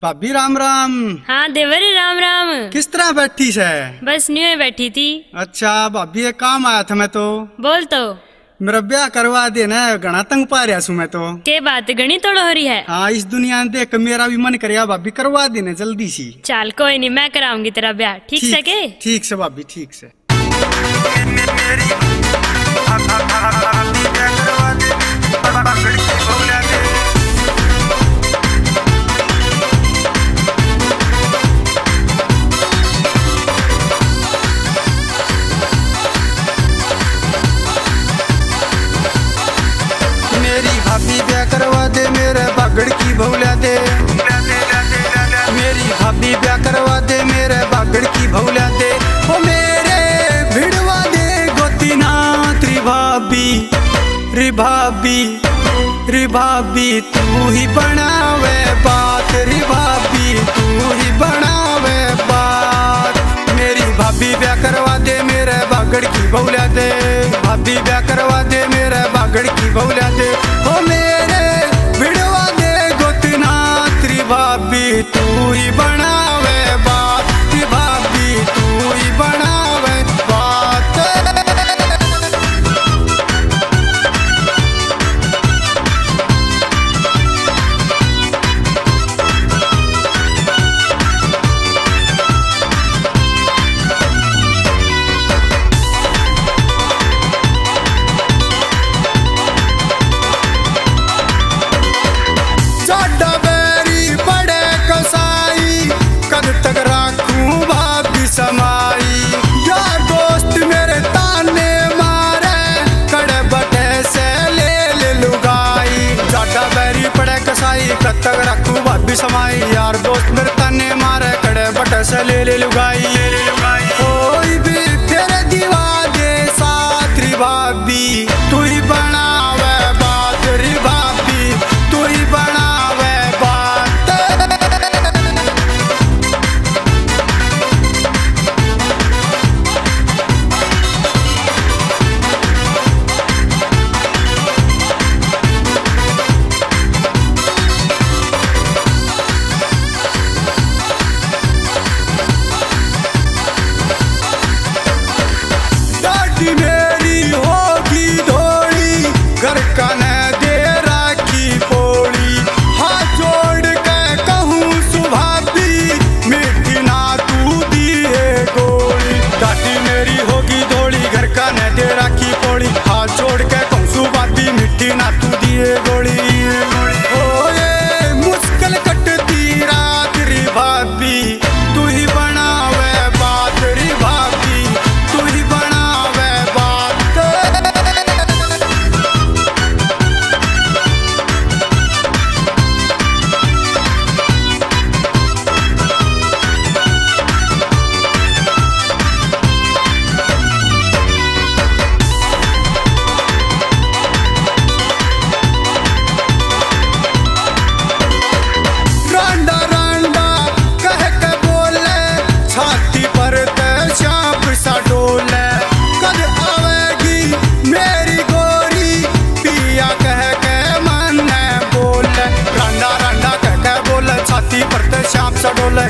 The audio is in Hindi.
भाभी राम राम। हाँ देवरी राम राम। किस तरह बैठी है? बस न्यू बैठी थी। अच्छा भाभी एक काम आया था मैं तो। बोल तो। मेरा ब्याह करवा देना, घना तंग पा रहा मैं तो। के बात घनी तोड़ हो रही है? हाँ इस दुनिया में देख मेरा भी मन करे भाभी करवा देना जल्दी सी। चल कोई नहीं, मैं कराऊंगी तेरा ब्याह। ठीक से के? ठीक से भाभी ठीक से। भाभी ब्याह करवा दे मेरे बागड़ की भौला दे। मेरी भाभी ब्याह करवा दे मेरे बागड़ की भौला दे। ओ मेरे भिड़वा दे गोतीनाथ री भाभी, री भाभी, री भाभी तू ही बनावे बात, री भाभी तू ही बनावे बात। मेरी भाभी ब्याह करवा दे मेरे बागड़ की भौला दे। भाभी ब्याह करवा दे मेरे बागड़ की भौला दे। ओ मेरे भिड़वा दे गोतीनाथ री भाभी तू ही बनावे बात, री भाभी तू ही बनावे बात। कब तक रखू भाभी समाई, यार दोस्त मेरे तने मारे कड़े बटे से ले ले लुगाई। कोई भी तेरे दीवा दे साथ री भाभी तू ही बनावे बात, री भाभी तू ही बनावे बात। मेरी होगी धोड़ी घर का न दे राखी पोड़ी। हाथ जोड़ के कहूँ सुभाभी मिट्टी ना तू दिए गोली। दादी मेरी होगी धोड़ी घर का न दे राखी पोड़ी। हाथ जोड़ के कहूँ सुभाभी मिट्टी ना तू दिए गोली। ओ ये मुश्किल कटती रात री भाभी तू ही बनावे बात, री भाभी तू ही बनावे बात। रांडा रांडा कह के बोले छाती पर ते सांप सा डोले। कद आवेगी मेरी गोरी पिया कह के मन बोले। रांडा रांडा कह के बोले छाती पर ते सांप सा डोले।